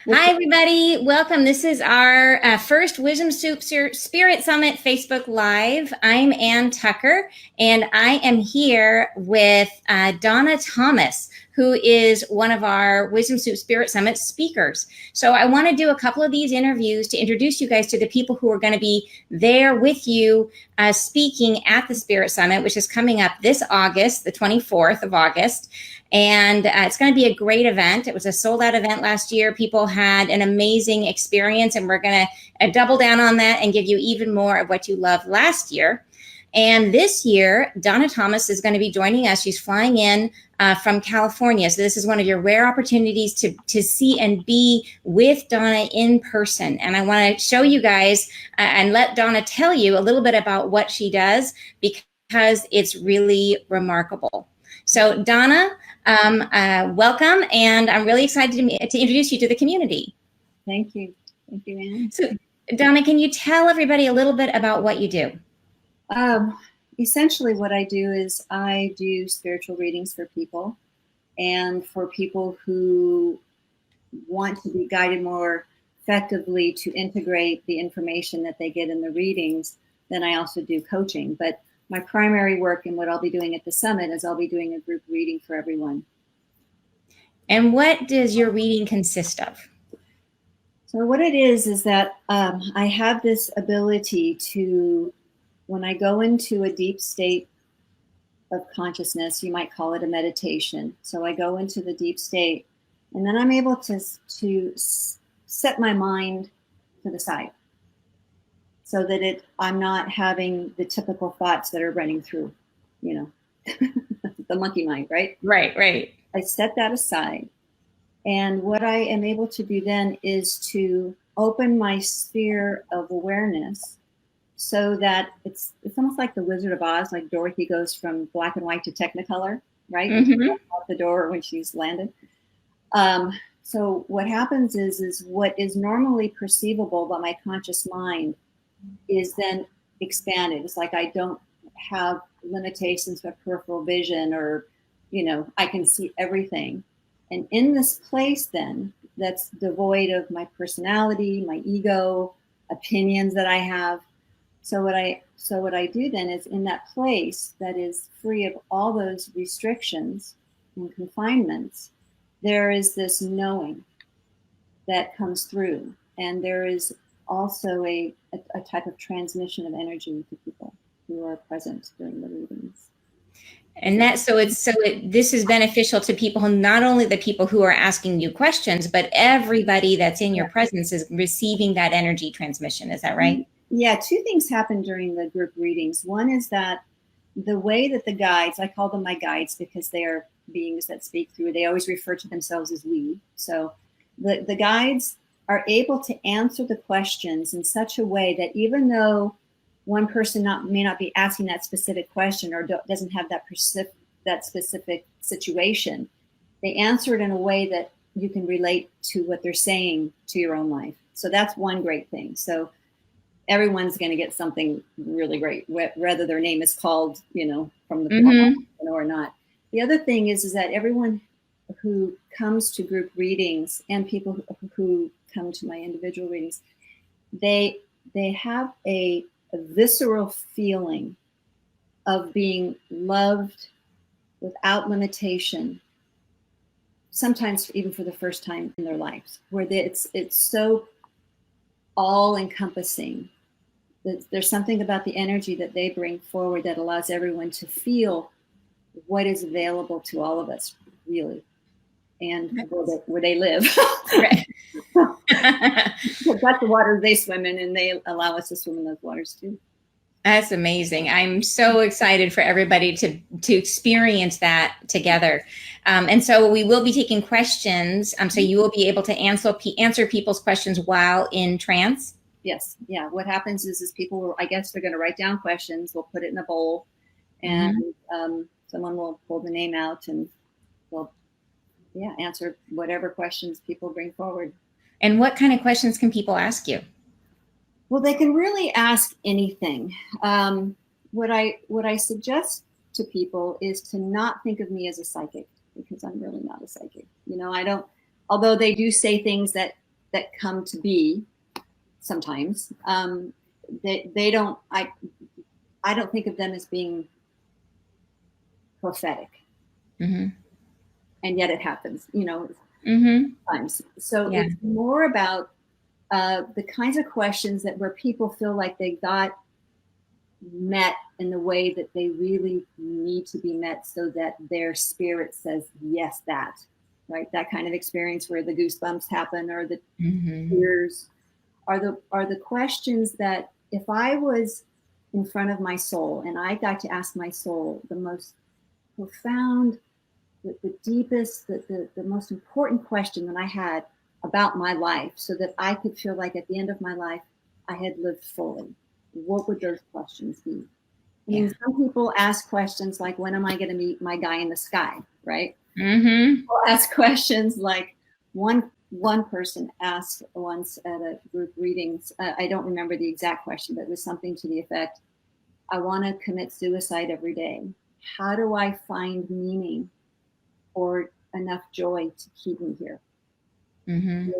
Hi, everybody. Welcome. This is our first Wisdom Soup Spirit Summit Facebook Live. I'm Ann Tucker, and I am here with Donna Thomas, who is one of our Wisdom Soup Spirit Summit speakers. So I want to do a couple of these interviews to introduce you guys to the people who are going to be there with you speaking at the Spirit Summit, which is coming up this August, the 24th of August. And it's going to be a great event. It was a sold out event last year. People had an amazing experience, and we're going to double down on that and give you even more of what you loved last year. And this year, Donna Thomas is going to be joining us. She's flying in from California. So this is one of your rare opportunities to see and be with Donna in person. And I want to show you guys and let Donna tell you a little bit about what she does, because it's really remarkable. So Donna, welcome, and I'm really excited to introduce you to the community. Thank you. Thank you, Anne. So Donna, can you tell everybody a little bit about what you do? Essentially what I do is I do spiritual readings for people, and for people who want to be guided more effectively to integrate the information that they get in the readings, then I also do coaching. But my primary work and what I'll be doing at the summit is I'll be doing a group reading for everyone. And what does your reading consist of? So what it is that I have this ability to, when I go into a deep state of consciousness, you might call it a meditation. So I go into the deep state, and then I'm able to set my mind to the side, so that I'm not having the typical thoughts that are running through, the monkey mind, right? Right. I set that aside. And what I am able to do then is to open my sphere of awareness, so that it's almost like the Wizard of Oz, like Dorothy goes from black and white to Technicolor, right? Mm-hmm. Out the door when she's landed. So what happens is what is normally perceivable by my conscious mind is then expanded. It's like I don't have limitations of peripheral vision, or, I can see everything. And in this place then, that's devoid of my personality, my ego, opinions that I have. So what I do then is, in that place that is free of all those restrictions and confinements, there is this knowing that comes through. And there is also a type of transmission of energy to people who are present during the readings. And this is beneficial to people, not only the people who are asking you questions, but everybody that's in your presence is receiving that energy transmission. Is that right? Yeah, two things happen during the group readings. One is that the way that the guides, I call them my guides because they are beings that speak through, they always refer to themselves as we. So the guides are able to answer the questions in such a way that even though one person may not be asking that specific question, or doesn't have that specific situation, they answer it in a way that you can relate to what they're saying to your own life. So that's one great thing. So everyone's going to get something really great, whether their name is called, from the mm-hmm. or not. The other thing is that everyone who comes to group readings and people who come to my individual readings, they have a visceral feeling of being loved without limitation, sometimes even for the first time in their lives, where it's so all-encompassing. There's something about the energy that they bring forward that allows everyone to feel what is available to all of us, really, and where they live. Right. That's the waters they swim in, and they allow us to swim in those waters too. That's amazing. I'm so excited for everybody to experience that together. And so we will be taking questions. So you will be able to answer people's questions while in trance. Yes. Yeah. What happens is people, I guess they're going to write down questions. We'll put it in a bowl, and someone will pull the name out, and we'll answer whatever questions people bring forward. And what kind of questions can people ask you? Well, they can really ask anything. What I suggest to people is to not think of me as a psychic, because I'm really not a psychic. I don't, although they do say things that that come to be sometimes, they don't, I don't think of them as being prophetic. Mm-hmm. And yet it happens, you know, Mm-hmm. times. So Yeah. it's more about the kinds of questions that where people feel like they got met in the way that they really need to be met, so that their spirit says yes, that, right, that kind of experience where the goosebumps happen, or the Mm-hmm. tears, are the questions that if I was in front of my soul and I got to ask my soul the most profound, the deepest, the most important question that I had about my life, so that I could feel like at the end of my life I had lived fully, what would those questions be? I mean, some people ask questions like, when am I going to meet my guy in the sky, right? Mm-hmm. People ask questions like, one person asked once at a group readings, I don't remember the exact question, but it was something to the effect, I want to commit suicide every day. How do I find meaning or enough joy to keep me here? Mm-hmm.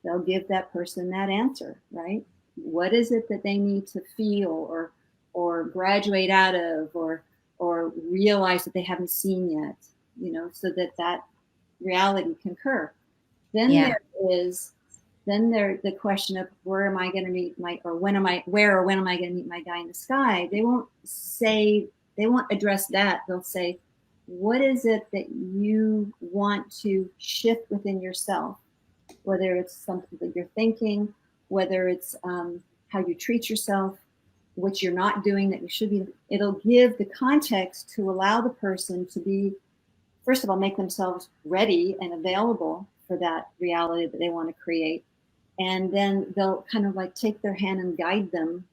They'll give that person that answer, right? What is it that they need to feel or graduate out of, or realize that they haven't seen yet, you know, so that that reality can occur. Then Yeah. there is the question of, where am I going to meet my, or when am I, where or when am I going to meet my guy in the sky? They won't address that. They'll say, what is it that you want to shift within yourself? Whether it's something that you're thinking, whether it's how you treat yourself, what you're not doing that you should be. It'll give the context to allow the person to be, first of all, make themselves ready and available for that reality that they want to create. And then they'll kind of like take their hand and guide them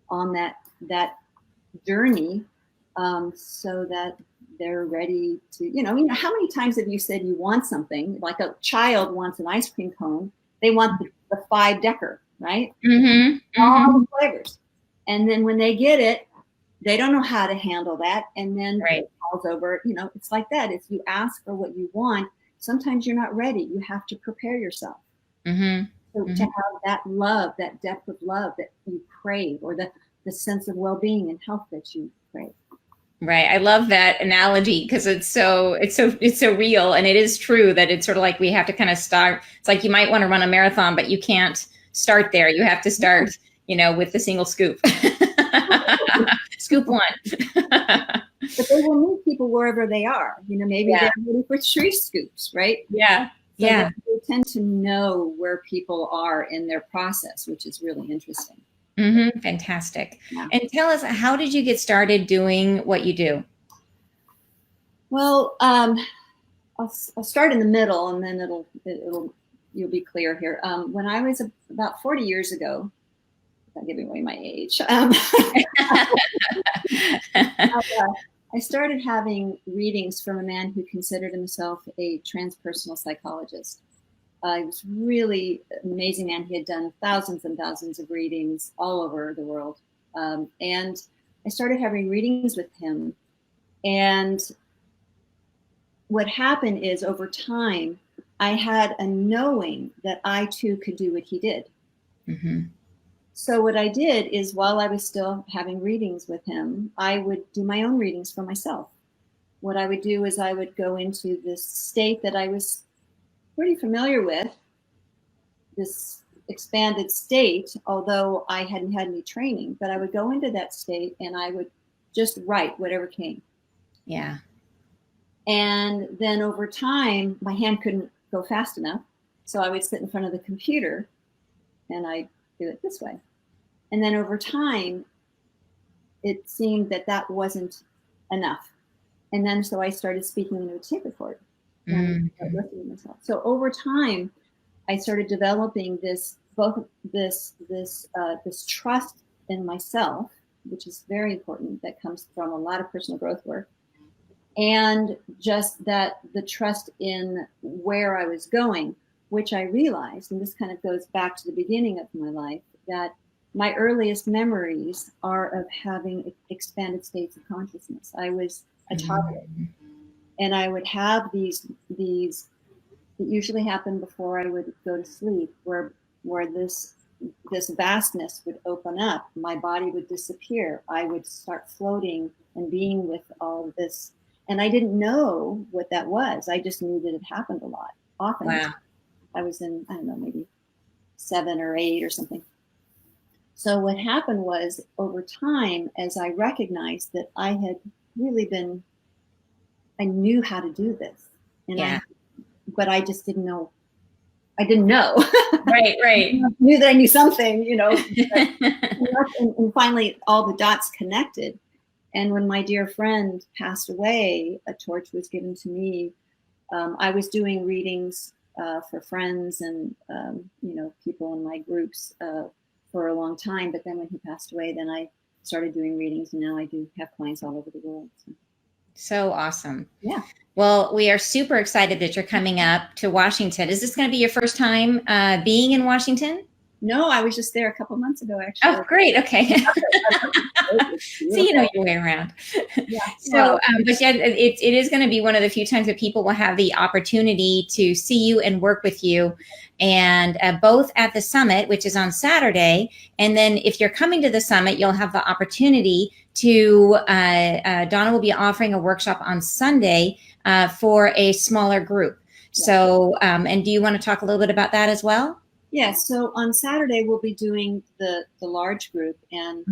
on that journey, so that they're ready to, you know, how many times have you said you want something, like a child wants an ice cream cone, they want the 5-decker, right? Mm-hmm. All Mm-hmm. the flavors. And then when they get it, they don't know how to handle that. And then Right. it falls over, you know, it's like that. If you ask for what you want, sometimes you're not ready. You have to prepare yourself. Mm-hmm. So Mm-hmm. to have that love, that depth of love that you crave, or the sense of well-being and health that you crave. Right. I love that analogy because it's so real, and it is true that it's sort of like we have to kind of start. It's like you might want to run a marathon, but you can't start there. You have to start, you know, with the single scoop. Scoop one. But they will meet people wherever they are. You know, maybe they're ready for 3 scoops, right? Yeah. So Yeah. they tend to know where people are in their process, which is really interesting. Mm-hmm. Fantastic. Yeah. And tell us, how did you get started doing what you do? Well, I'll start in the middle, and then you'll be clear here. When I was about 40 years ago, without giving away my age, I started having readings from a man who considered himself a transpersonal psychologist. He was really an amazing man. He had done thousands and thousands of readings all over the world. And I started having readings with him. And what happened is, over time, I had a knowing that I too could do what he did. Mm-hmm. So what I did is, while I was still having readings with him, I would do my own readings for myself. What I would do is I would go into this state that I was pretty familiar with, this expanded state, although I hadn't had any training, but I would go into that state and I would just write whatever came. Yeah. And then over time, my hand couldn't go fast enough. So I would sit in front of the computer and I'd do it this way. And then over time, it seemed that that wasn't enough. And then so I started speaking into a tape recorder. And I started listening to myself. So over time, I started developing this trust in myself, which is very important. That comes from a lot of personal growth work, and just that the trust in where I was going, which I realized, and this kind of goes back to the beginning of my life, that my earliest memories are of having expanded states of consciousness. I was a toddler, and I would have these it usually happened before I would go to sleep, where this vastness would open up, my body would disappear, I would start floating and being with all of this. And I didn't know what that was. I just knew that it happened a lot, often. Wow. I was in, I don't know, maybe 7 or 8 or something. So what happened was, over time, as I recognized that I had really been, I knew how to do this, and but I just didn't know. I didn't know. Right. I knew that I knew something, and finally all the dots connected. And when my dear friend passed away, a torch was given to me. I was doing readings for friends and, people in my groups for a long time. But then when he passed away, then I started doing readings, and now I do have clients all over the world. So awesome. Yeah. Well, we are super excited that you're coming up to Washington. Is this going to be your first time being in Washington? No, I was just there a couple months ago, actually. Oh, great. Okay. So you know your way around. Yeah. So, but yeah, it is going to be one of the few times that people will have the opportunity to see you and work with you, and both at the summit, which is on Saturday, and then if you're coming to the summit, you'll have the opportunity to, Donna will be offering a workshop on Sunday for a smaller group. Yeah. So, and do you want to talk a little bit about that as well? Yeah, so on Saturday we'll be doing the large group, and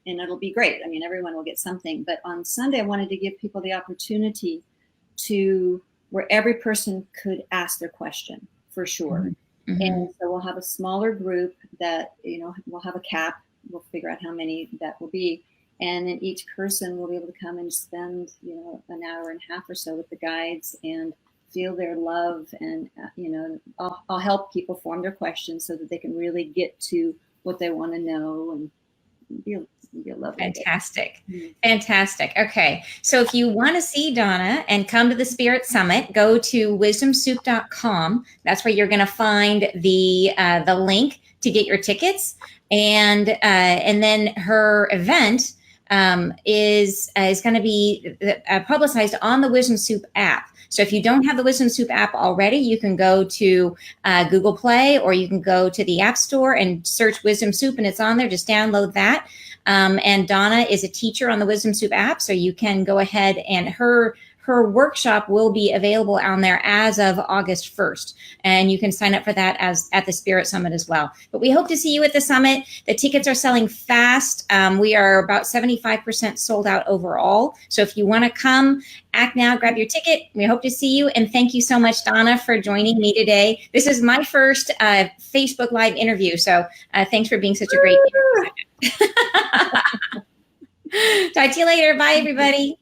and it'll be great. I mean, everyone will get something. But on Sunday, I wanted to give people the opportunity to where every person could ask their question, for sure. Mm-hmm. And so we'll have a smaller group that, we'll have a cap. We'll figure out how many that will be. And then each person will be able to come and spend, an hour and a half or so with the guides and feel their love. And, I'll help people form their questions so that they can really get to what they want to know, and be a lovely Fantastic. Fantastic. Okay. So if you want to see Donna and come to the Spirit Summit, go to wisdomsoup.com. That's where you're going to find the link to get your tickets. And then her event is going to be publicized on the Wisdom Soup app. So if you don't have the Wisdom Soup app already, you can go to Google Play, or you can go to the App Store and search Wisdom Soup, and it's on there. Just download that. And Donna is a teacher on the Wisdom Soup app, so you can go ahead, and her workshop will be available on there as of August 1st. And you can sign up for that at the Spirit Summit as well. But we hope to see you at the summit. The tickets are selling fast. We are about 75% sold out overall. So if you want to come, act now, grab your ticket. We hope to see you. And thank you so much, Donna, for joining me today. This is my first Facebook Live interview. So thanks for being such a great interview. Talk to you later. Bye, everybody.